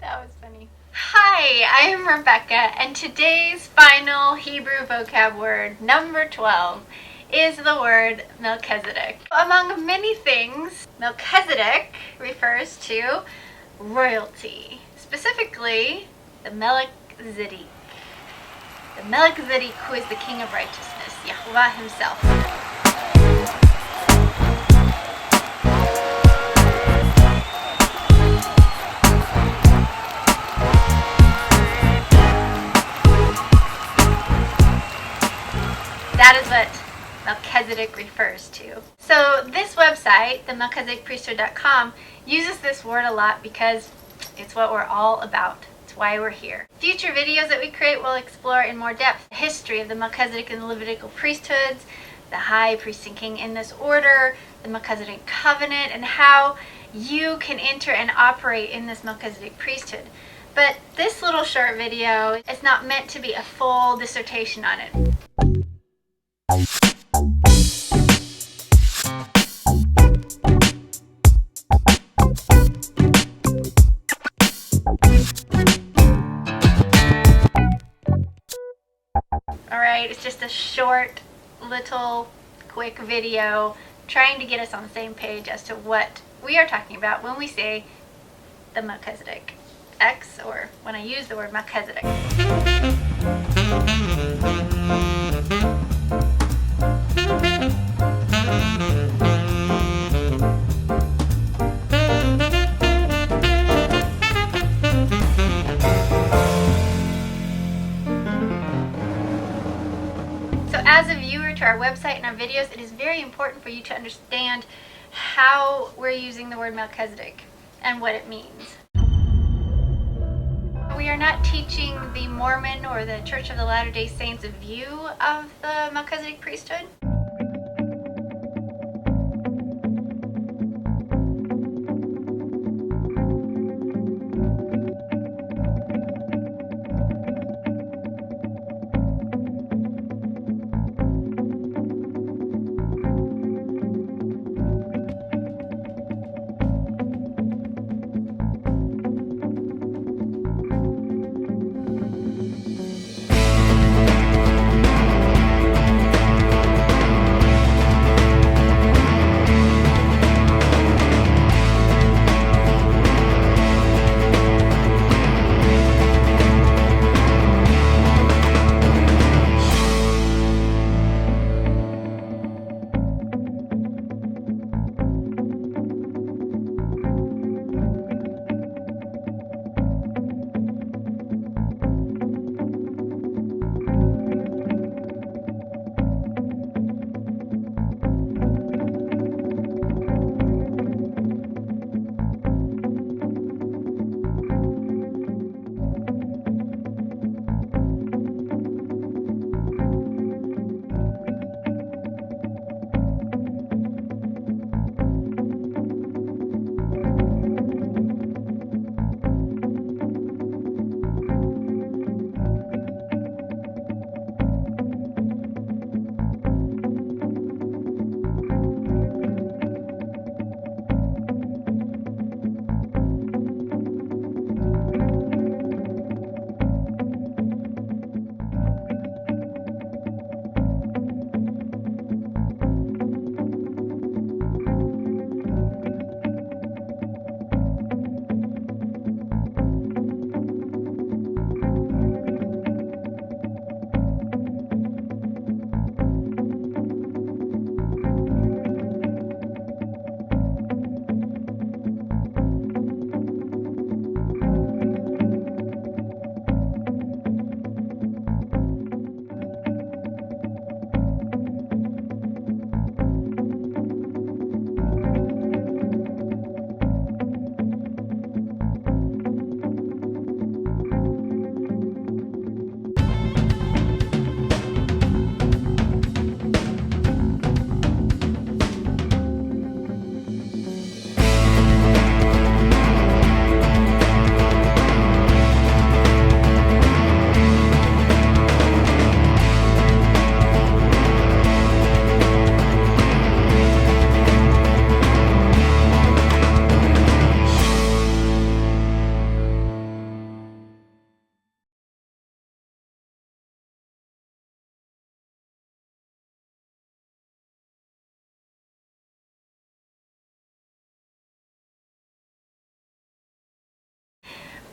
That was funny. Hi, I am Rebekah, and today's final Hebrew vocab word, number 12, is the word Melchizedek. Among many things, Melchizedek refers to royalty, specifically the Melchizedek. The Melchizedek, who is the King of Righteousness, Yahweh himself. That is what Melchizedek refers to. So this website, the MelchizedekPriesthood.com, uses this word a lot because it's what we're all about. It's why we're here. Future videos that we create will explore in more depth the history of the Melchizedek and the Levitical priesthoods, the high priest and king in this order, the Melchizedek covenant, and how you can enter and operate in this Melchizedek priesthood. But this little short video is not meant to be a full dissertation on it. Alright, it's just a short, little, quick video trying to get us on the same page as to what we are talking about when we say the Melchizedek X, or when I use the word Melchizedek. As a viewer to our website and our videos, it is very important for you to understand how we're using the word Melchizedek and what it means. We are not teaching the Mormon or the Church of the Latter-day Saints view of the Melchizedek priesthood.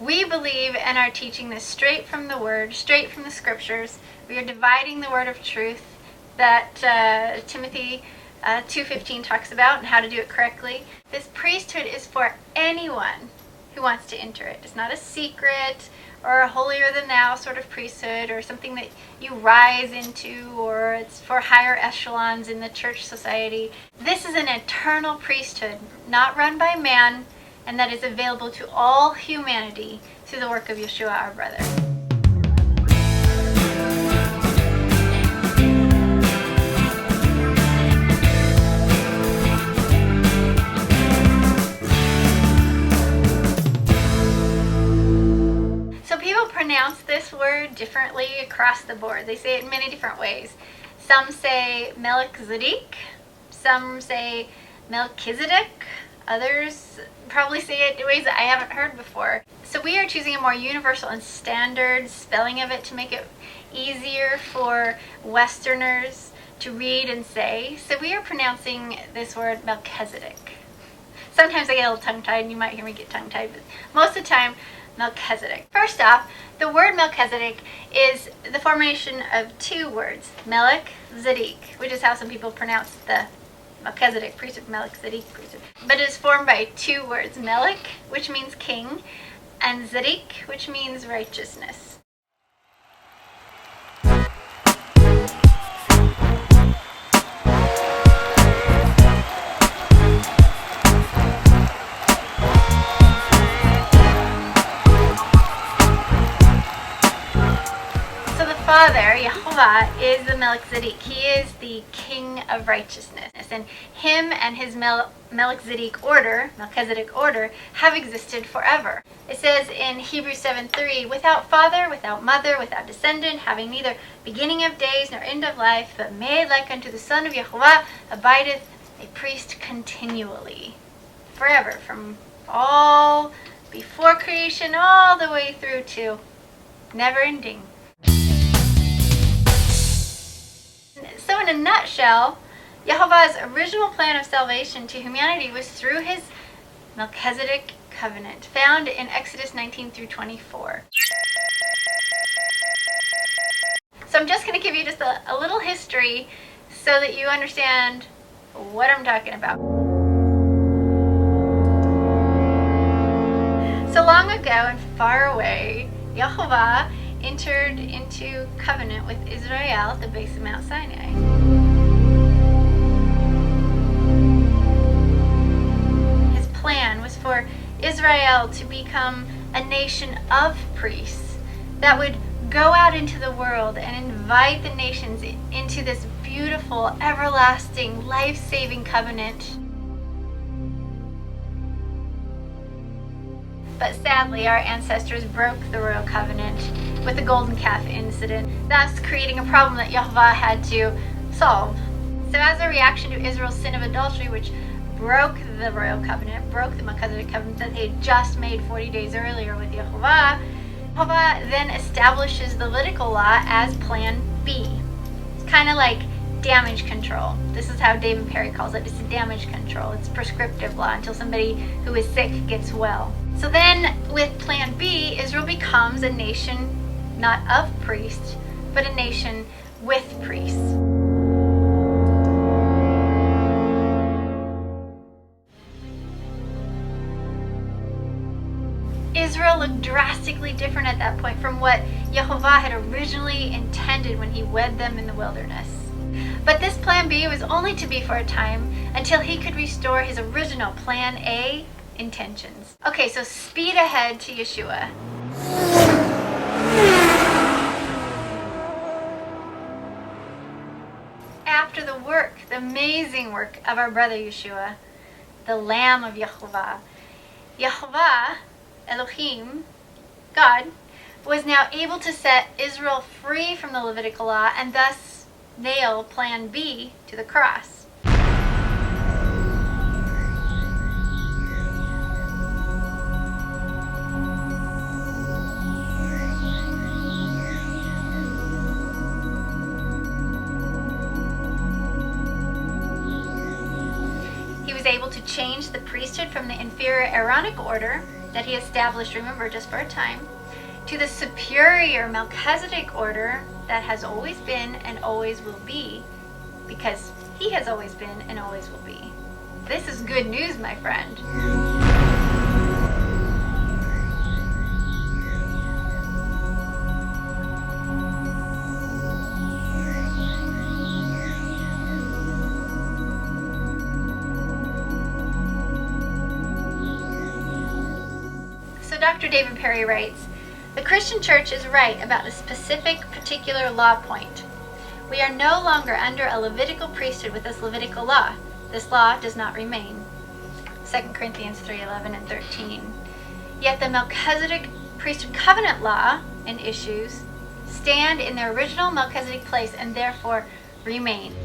We believe and are teaching this straight from the Word, straight from the Scriptures. We are dividing the Word of truth that Timothy 2:15 talks about and how to do it correctly. This priesthood is for anyone who wants to enter it. It's not a secret or a holier-than-thou sort of priesthood or something that you rise into, or it's for higher echelons in the church society. This is an eternal priesthood, not run by man, and that is available to all humanity through the work of Yahshua, our brother. Pronounce this word differently across the board. They say it in many different ways. Some say Melchizedek, some say Melchizedek, others probably say it in ways that I haven't heard before. So we are choosing a more universal and standard spelling of it to make it easier for Westerners to read and say. So we are pronouncing this word Melchizedek. Sometimes I get a little tongue-tied, and you might hear me get tongue-tied, but most of the time, Melchizedek. First off, the word Melchizedek is the formation of two words, Melchizedek, which is how some people pronounce the Melchizedek priesthood, Melchizedek priesthood. But it is formed by two words, Melech, which means king, and Zedek, which means righteousness. Father, Yahuwah, is the Melchizedek. He is the King of righteousness. And him and his Melchizedek Order, have existed forever. It says in Hebrews 7:3, without father, without mother, without descendant, having neither beginning of days nor end of life, but made like unto the Son of Yahuwah, abideth a priest continually. Forever, from all before creation all the way through to never ending. So in a nutshell, Yahuwah's original plan of salvation to humanity was through his Melchizedek covenant, found in Exodus 19 through 24. So I'm just going to give you just a little history so that you understand what I'm talking about. So long ago and far away, Yahuwah entered into covenant with Israel at the base of Mount Sinai. His plan was for Israel to become a nation of priests that would go out into the world and invite the nations into this beautiful, everlasting, life-saving covenant. But sadly, our ancestors broke the royal covenant with the golden calf incident, thus creating a problem that Yahuwah had to solve. So as a reaction to Israel's sin of adultery, which broke the royal covenant, broke the Melchizedek covenant that they had just made 40 days earlier with Yahuwah, Yahuwah then establishes the Levitical Law as Plan B. It's kind of like damage control. This is how David Perry calls it. It's a damage control. It's prescriptive law until somebody who is sick gets well. So then with Plan B, Israel becomes a nation not of priests, but a nation with priests. Israel looked drastically different at that point from what Yahuwah had originally intended when he wed them in the wilderness. But this Plan B was only to be for a time until he could restore his original Plan A intentions. Okay, so speed ahead to Yeshua. After the work, the amazing work of our brother Yeshua, the Lamb of Yahuwah, Elohim, God, was now able to set Israel free from the Levitical Law and thus nail Plan B to the cross. He was able to change the priesthood from the inferior Aaronic order that he established, remember, just for a time, to the superior Melchizedek order that has always been and always will be, because he has always been and always will be. This is good news, my friend. Dr. David Perry writes, "The Christian church is right about a specific, particular law point. We are no longer under a Levitical priesthood with this Levitical law. This law does not remain." 2 Corinthians 3:11 and 13. Yet the Melchizedek priesthood covenant law and issues stand in their original Melchizedek place and therefore remain.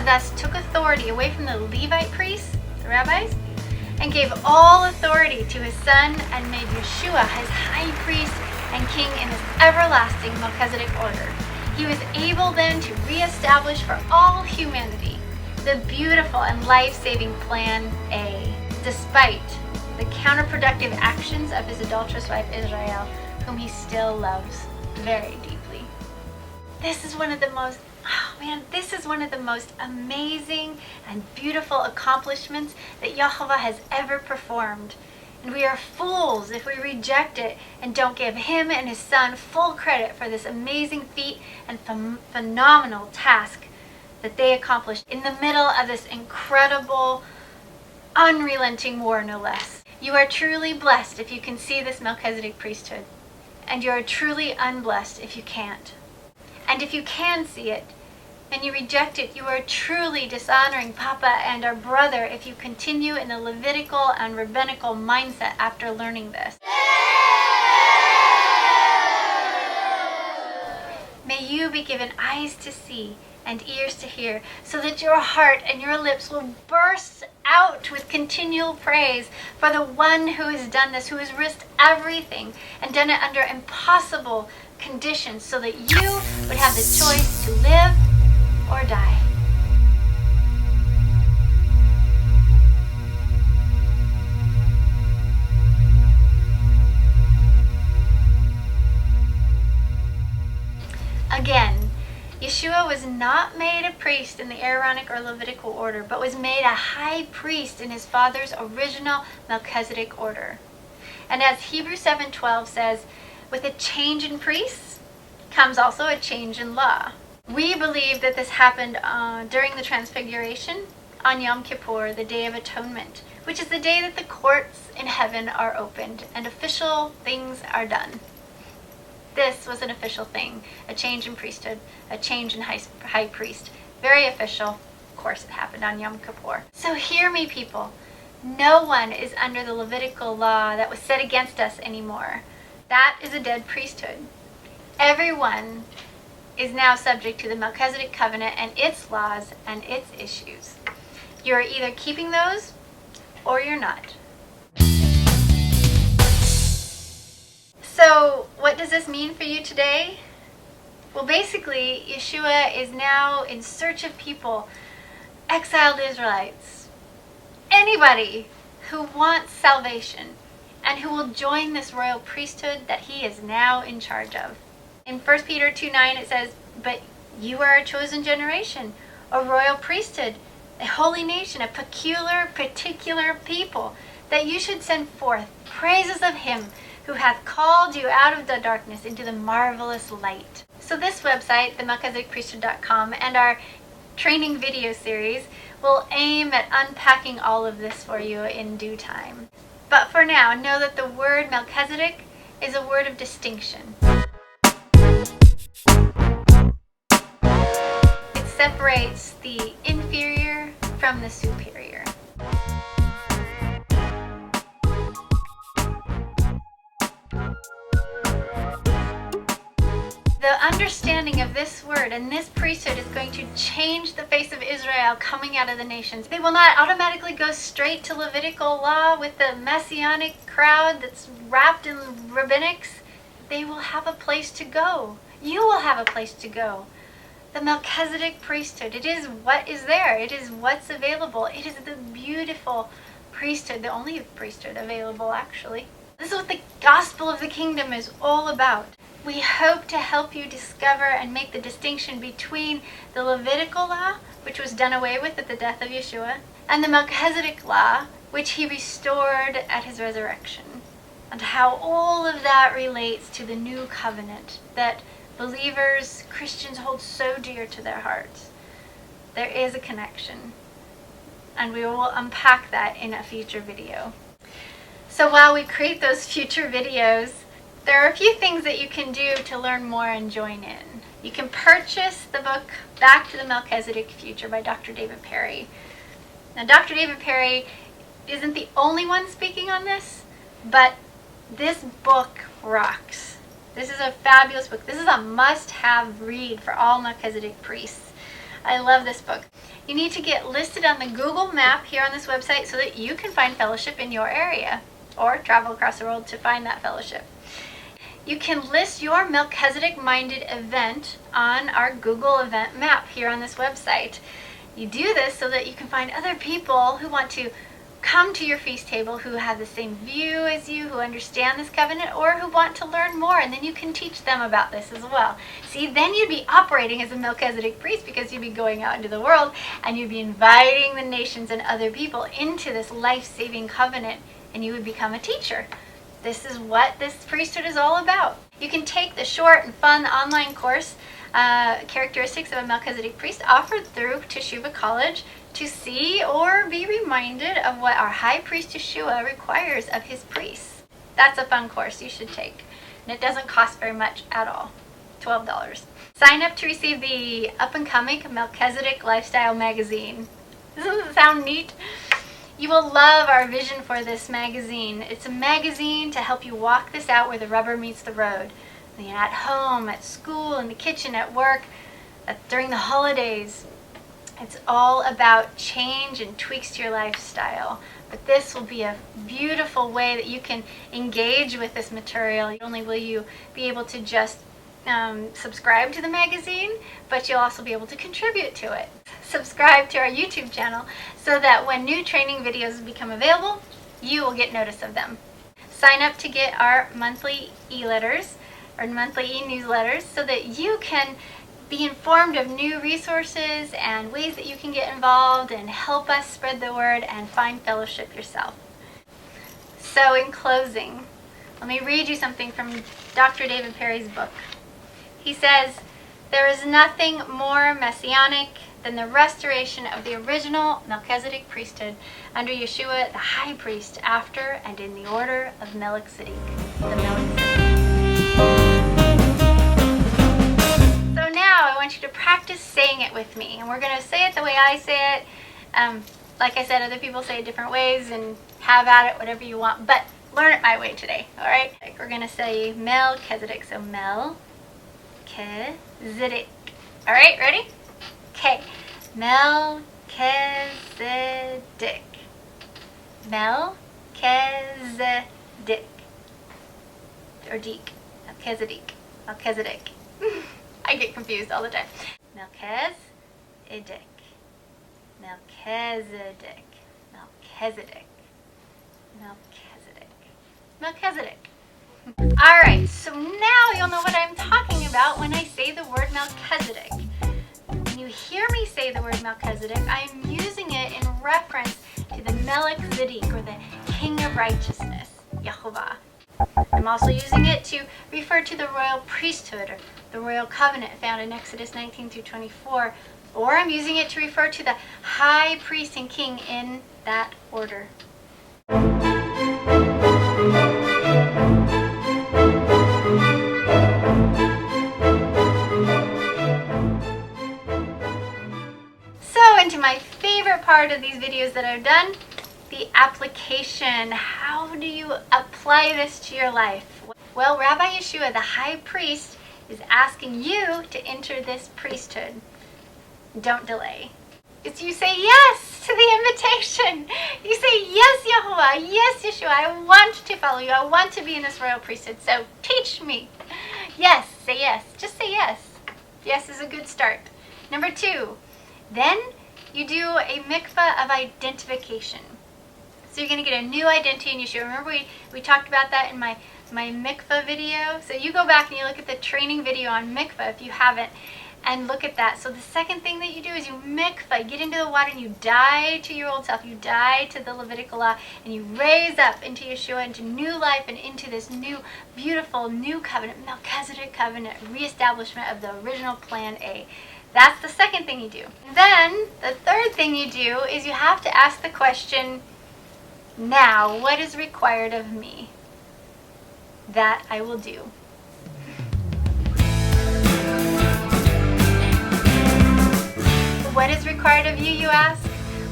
Thus took authority away from the Levite priests, the rabbis, and gave all authority to his son and made Yahshua his high priest and king in his everlasting Melchizedek order. He was able then to reestablish for all humanity the beautiful and life-saving plan A, despite the counterproductive actions of his adulterous wife Israel, whom he still loves very deeply. This is one of the most amazing and beautiful accomplishments that Yahweh has ever performed. And we are fools if we reject it and don't give him and his son full credit for this amazing feat and phenomenal task that they accomplished in the middle of this incredible, unrelenting war, no less. You are truly blessed if you can see this Melchizedek priesthood, and you are truly unblessed if you can't. And if you can see it, and you reject it, you are truly dishonoring Papa and our brother if you continue in the Levitical and rabbinical mindset after learning this. May you be given eyes to see and ears to hear, so that your heart and your lips will burst out with continual praise for the one who has done this, who has risked everything and done it under impossible conditions so that you would have the choice to live or die. Again, Yahshua was not made a priest in the Aaronic or Levitical order, but was made a high priest in his father's original Melchizedek order. And as Hebrews 7:12 says, with a change in priests comes also a change in law. We believe that this happened during the Transfiguration on Yom Kippur, the Day of Atonement, which is the day that the courts in heaven are opened and official things are done. This was an official thing, a change in priesthood, a change in high priest. Very official. Of course, it happened on Yom Kippur. So hear me, people. No one is under the Levitical law that was set against us anymore. That is a dead priesthood. Everyone is now subject to the Melchizedek covenant and its laws and its issues. You're either keeping those or you're not. So what does this mean for you today? Well, basically, Yahshua is now in search of people, exiled Israelites, anybody who wants salvation and who will join this royal priesthood that he is now in charge of. In 1 Peter 2:9 it says, "But you are a chosen generation, a royal priesthood, a holy nation, a particular people, that you should send forth praises of him who hath called you out of the darkness into the marvelous light. So this website, the MelchizedekPriesthood.com, and our training video series will aim at unpacking all of this for you in due time. But for now, know that the word Melchizedek is a word of distinction. It separates the inferior from the superior. The understanding of this word and this priesthood is going to change the face of Israel coming out of the nations. They will not automatically go straight to Levitical Law with the messianic crowd that's wrapped in rabbinics. They will have a place to go. You will have a place to go. The Melchizedek priesthood, it is what is there. It is what's available. It is the beautiful priesthood, the only priesthood available actually. This is what the gospel of the kingdom is all about. We hope to help you discover and make the distinction between the Levitical Law, which was done away with at the death of Yahshua, and the Melchizedek Law, which he restored at his resurrection, and how all of that relates to the new covenant that believers, Christians hold so dear to their hearts. There is a connection, and we will unpack that in a future video. So while we create those future videos, there are a few things that you can do to learn more and join in. You can purchase the book Back to the Melchizedek Future by Dr. David Perry. Now, Dr. David Perry isn't the only one speaking on this, but this book rocks. This is a fabulous book. This is a must-have read for all Melchizedek priests. I love this book. You need to get listed on the Google map here on this website so that you can find fellowship in your area or travel across the world to find that fellowship. You can list your Melchizedek-minded event on our Google event map here on this website. You do this so that you can find other people who want to come to your feast table, who have the same view as you, who understand this covenant, or who want to learn more, and then you can teach them about this as well. See, then you'd be operating as a Melchizedek priest because you'd be going out into the world and you'd be inviting the nations and other people into this life-saving covenant, and you would become a teacher. This is what this priesthood is all about. You can take the short and fun online course, Characteristics of a Melchizedek Priest, offered through Teshuvah College, to see or be reminded of what our High Priest Yahshua requires of his priests. That's a fun course you should take. And it doesn't cost very much at all. $12. Sign up to receive the up-and-coming Melchizedek Lifestyle magazine. Doesn't it sound neat? You will love our vision for this magazine. It's a magazine to help you walk this out where the rubber meets the road. You're at home, at school, in the kitchen, at work, during the holidays. It's all about change and tweaks to your lifestyle. But this will be a beautiful way that you can engage with this material. Not only will you be able to just subscribe to the magazine, but you'll also be able to contribute to it. Subscribe to our YouTube channel so that when new training videos become available, you will get notice of them. Sign up to get our monthly e-letters or monthly e-newsletters so that you can be informed of new resources and ways that you can get involved and help us spread the word and find fellowship yourself. So in closing, let me read you something from Dr. David Perry's book. He says, "There is nothing more messianic than the restoration of the original Melchizedek priesthood under Yahshua the High Priest after and in the order of Melchizedek, the Melchizedek." So now I want you to practice saying it with me, and we're going to say it the way I say it. Like I said, other people say it different ways, and have at it, whatever you want, but learn it my way today, all right? We're going to say Melchizedek, so Melchizedek. All right, ready? Okay, Melchizedek. Melchizedek. Or Deek. Melchizedek. Melchizedek. I get confused all the time. Melchizedek. Melchizedek. Melchizedek. Melchizedek. Melchizedek. All right, so now you'll know what I'm talking about when I say the word Melchizedek. When you hear me say the word Melchizedek, I'm using reference to the Melchizedek, or the King of Righteousness, Yahovah. I'm also using it to refer to the royal priesthood, or the royal covenant found in Exodus 19 through 24, or I'm using it to refer to the high priest and king in that order. So, into my favorite part of these videos that I've done, the application. How do you apply this to your life? Well, Rabbi Yahshua, the high priest, is asking you to enter this priesthood. Don't delay. It's you say yes to the invitation. You say, yes, Yahuwah, yes, Yeshua, I want to follow you. I want to be in this royal priesthood, so teach me. Yes, say yes. Just say yes. Yes is a good start. Number 2, then you do a mikvah of identification. So you're going to get a new identity in Yeshua. Remember we talked about that in my mikvah video? So you go back and you look at the training video on mikvah if you haven't, and look at that. So the second thing that you do is you mikvah, get into the water, and you die to your old self. You die to the Levitical Law, and you raise up into Yeshua, into new life, and into this new, beautiful, new covenant, Melchizedek covenant, reestablishment of the original plan A. That's the second thing you do. And then the third thing you do is you have to ask the question, now, what is required of me? That I will do. What is required of you, you ask?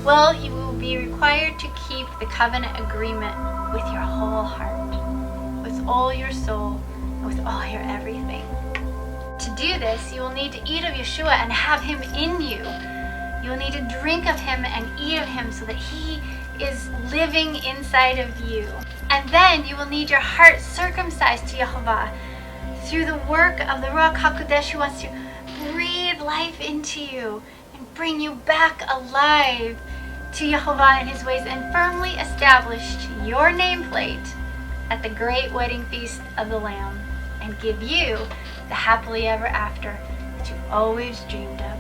Well, you will be required to keep the covenant agreement with your whole heart, with all your soul, and with all your everything. To do this, you will need to eat of Yeshua and have him in you. You will need to drink of him and eat of him so that he is living inside of you. And then you will need your heart circumcised to Yahovah through the work of the Ruach HaKodesh, who wants to breathe life into you and bring you back alive to Yahovah and his ways, and firmly establish your nameplate at the great wedding feast of the Lamb, and give you the happily ever after that you've always dreamed of.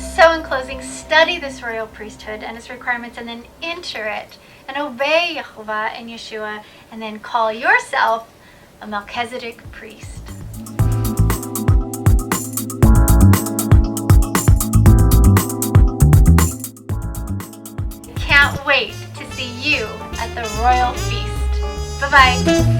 So in closing, study this royal priesthood and its requirements, and then enter it and obey Yahovah and Yeshua, and then call yourself a Melchizedek priest. Can't wait to see you at the royal feast. Bye-bye.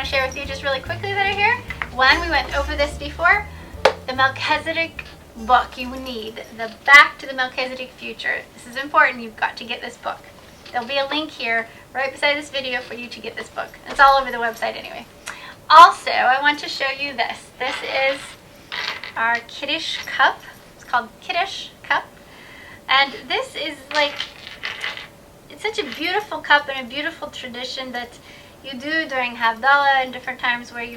Share with you just really quickly that are here. One, we went over this before. The Melchizedek book you need, the Back to the Melchizedek Future. This is important. You've got to get this book. There'll be a link here right beside this video for you to get this book. It's all over the website anyway. Also, I want to show you this. This is our Kiddush cup. It's called Kiddush cup. And this is like, it's such a beautiful cup and a beautiful tradition that you do during Havdalah and different times, where you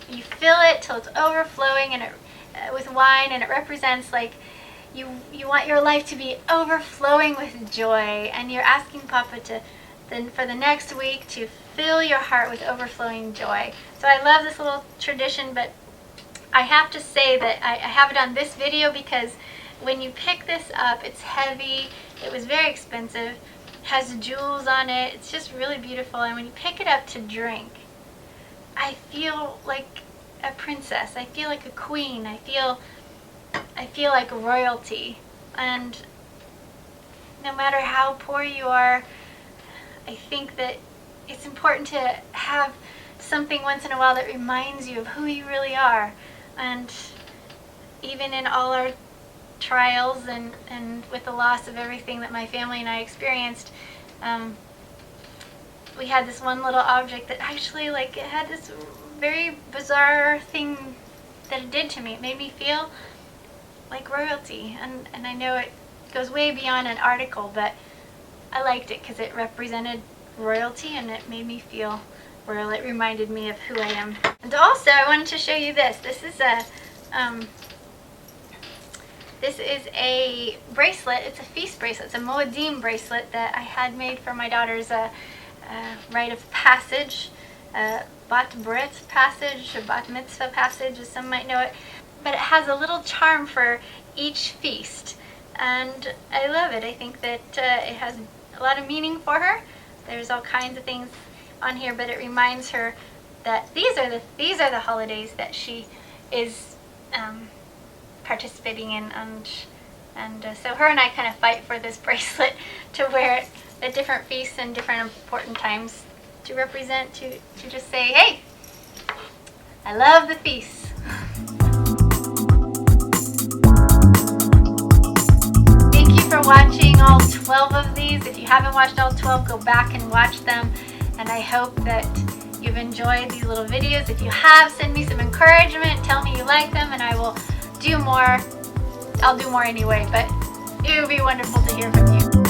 fill it till it's overflowing and with wine, and it represents like you want your life to be overflowing with joy, and you're asking Papa for the next week to fill your heart with overflowing joy. So I love this little tradition, but I have to say that I have it on this video because when you pick this up, it's heavy, it was very expensive, has jewels on it. It's just really beautiful, and when you pick it up to drink, I feel like a princess. I feel like a queen. I feel like royalty. And no matter how poor you are, I think that it's important to have something once in a while that reminds you of who you really are. And even in all our trials and with the loss of everything that my family and I experienced, we had this one little object that actually, like, it had this very bizarre thing that it did to me. It made me feel like royalty, and I know it goes way beyond an article, but I liked it because it represented royalty and it made me feel royal. It reminded me of who I am. And also, I wanted to show you this. This is This is a bracelet. It's a feast bracelet. It's a Moedim bracelet that I had made for my daughter's rite of passage, bat brit passage, or bat mitzvah passage, as some might know it. But it has a little charm for each feast, and I love it. I think that it has a lot of meaning for her. There's all kinds of things on here, but it reminds her that these are the holidays that she is participating in, and so her and I kind of fight for this bracelet to wear it at different feasts and different important times to represent, to just say, hey, I love the feasts. Thank you for watching all 12 of these. If you haven't watched all 12, go back and watch them, and I hope that you've enjoyed these little videos. If you have, send me some encouragement, tell me you like them, and I will do more. I'll do more anyway, but it would be wonderful to hear from you.